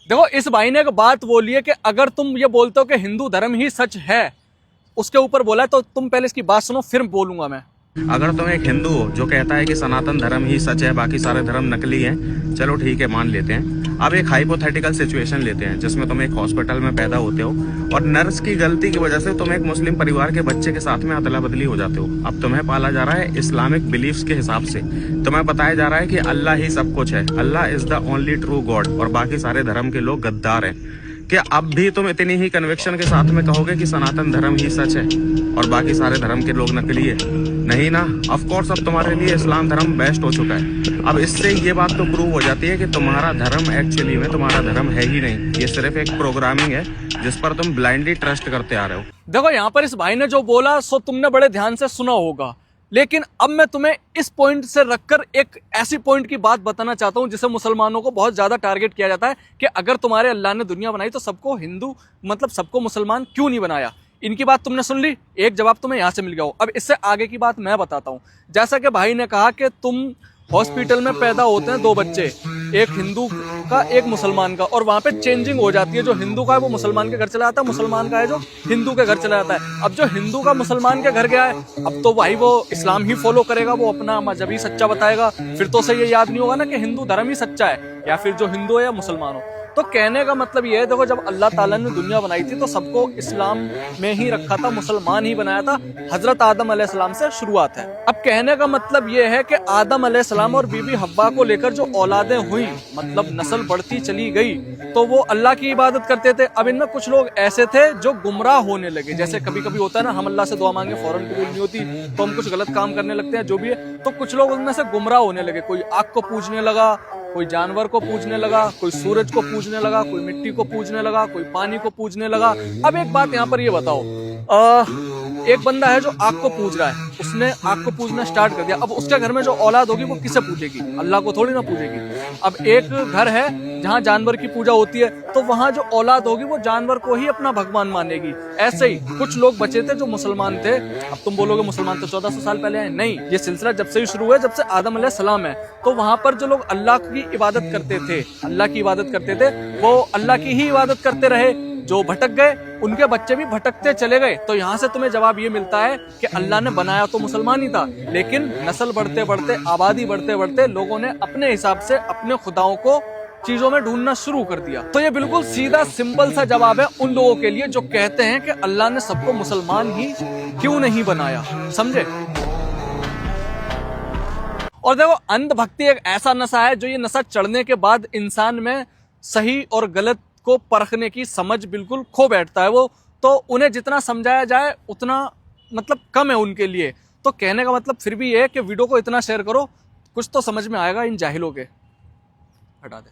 देखो इस भाई ने एक बात बोली है कि अगर तुम ये बोलते हो कि हिंदू धर्म ही सच है, उसके ऊपर बोला है, तो तुम पहले इसकी बात सुनो फिर बोलूंगा मैं। अगर तुम एक हिंदू हो जो कहता है कि सनातन धर्म ही सच है, बाकी सारे धर्म नकली हैं, चलो ठीक है मान लेते हैं। अब एक हाइपोथेटिकल सिचुएशन लेते हैं जिसमें तुम एक हॉस्पिटल में पैदा होते हो और नर्स की गलती की वजह से तुम एक मुस्लिम परिवार के बच्चे के साथ में अदला बदली हो जाते हो। अब तुम्हें पाला जा रहा है इस्लामिक बिलीफ्स के हिसाब से, तुम्हें बताया जा रहा है कि अल्लाह ही सब कुछ है, Allah is the only true God और बाकी सारे धर्म के लोग गद्दार हैं। क्या अब भी तुम इतनी ही कन्विक्शन के साथ में कहोगे कि सनातन धर्म ही सच है और बाकी सारे धर्म के लोग नकली है? नहीं ना। ऑफ कोर्स अब तुम्हारे लिए इस्लाम धर्म बेस्ट हो चुका है। अब इससे ये बात तो प्रूव हो जाती है कि तुम्हारा धर्म एक्चुअली में तुम्हारा धर्म है ही नहीं, ये सिर्फ एक प्रोग्रामिंग है जिस पर तुम ब्लाइंडली ट्रस्ट करते आ रहे हो। देखो यहाँ पर इस भाई ने जो बोला सो तुमने बड़े ध्यान से सुना होगा, लेकिन अब मैं तुम्हें इस पॉइंट से रखकर एक ऐसी पॉइंट की बात बताना चाहता हूं जिसे मुसलमानों को बहुत ज्यादा टारगेट किया जाता है कि अगर तुम्हारे अल्लाह ने दुनिया बनाई तो सबको हिंदू मतलब सबको मुसलमान क्यों नहीं बनाया। इनकी बात तुमने सुन ली, एक जवाब तुम्हें यहां से मिल गया हो। अब इससे आगे की बात मैं बताता हूं। जैसा कि भाई ने कहा कि तुम हॉस्पिटल में पैदा होते हैं दो बच्चे, एक हिंदू का एक मुसलमान का, और वहां पे चेंजिंग हो जाती है, जो हिंदू का है वो मुसलमान के घर चला जाता है, मुसलमान का है जो हिंदू के घर चला जाता है। अब जो हिंदू का मुसलमान के घर गया है, अब तो भाई वो इस्लाम ही फॉलो करेगा, वो अपना मजहब ही सच्चा बताएगा। फिर तो उसे ये याद नहीं होगा ना कि हिंदू धर्म ही सच्चा है या फिर जो हिंदू है या मुसलमान हो। तो कहने का मतलब ये है, देखो जब अल्लाह ताला ने दुनिया बनाई थी तो सबको इस्लाम में ही रखा था, मुसलमान ही बनाया था। हजरत आदम अलैहिस्सलाम से शुरुआत है। अब कहने का मतलब ये है कि आदम अलैहिस्सलाम और बीबी हव्वा को लेकर जो औलादें हुई, मतलब नस्ल बढ़ती चली गई, तो वो अल्लाह की इबादत करते थे। अब इनमें कुछ लोग ऐसे थे जो गुमराह होने लगे। जैसे कभी कभी होता है ना, हम अल्लाह से दुआ मांगे फौरन कबूल नहीं होती तो हम कुछ गलत काम करने लगते हैं, जो भी है। तो कुछ लोग उनमें से गुमराह होने लगे। कोई आग को पूजने लगा, कोई जानवर को पूजने लगा, कोई सूरज को पूजने लगा, कोई मिट्टी को पूजने लगा, कोई पानी को पूजने लगा। अब एक बात यहाँ पर ये बताओ, एक बंदा है जो आग को पूज रहा है, उसने आग को पूजना स्टार्ट कर दिया। अब उसके घर में जो औलाद होगी वो किसे पूजेगी? अल्लाह को थोड़ी ना पूजेगी। अब एक घर है जहाँ जानवर की पूजा होती है, तो वहां जो औलाद होगी वो जानवर को ही अपना भगवान मानेगी। ऐसे ही कुछ लोग बचे थे जो मुसलमान थे। अब तुम बोलोगे मुसलमान तो 1400 साल पहले आए, नहीं, ये सिलसिला जब से ही शुरू हुआ है, जब से आदम अलैहिस्सलाम है। तो वहां पर जो लोग अल्लाह की इबादत करते थे, अल्लाह की इबादत करते थे, वो अल्लाह की ही इबादत करते रहे। जो भटक गए उनके बच्चे भी भटकते चले गए। तो यहाँ से तुम्हें जवाब ये मिलता है कि अल्लाह ने बनाया तो मुसलमान ही था, लेकिन नस्ल बढ़ते बढ़ते, आबादी बढ़ते बढ़ते लोगों ने अपने हिसाब से अपने खुदाओं को चीजों में ढूंढना शुरू कर दिया। तो ये बिल्कुल सीधा सिंपल सा जवाब है उन लोगों के लिए जो कहते हैं कि अल्लाह ने सबको मुसलमान ही क्यों नहीं बनाया। समझे? और देखो अंधभक्ति एक ऐसा नशा है जो ये नशा चढ़ने के बाद इंसान में सही और गलत को परखने की समझ बिल्कुल खो बैठता है। वो तो उन्हें जितना समझाया जाए उतना मतलब कम है उनके लिए। तो कहने का मतलब फिर भी ये है कि वीडियो को इतना शेयर करो, कुछ तो समझ में आएगा इन जाहिलों के। हटा दे।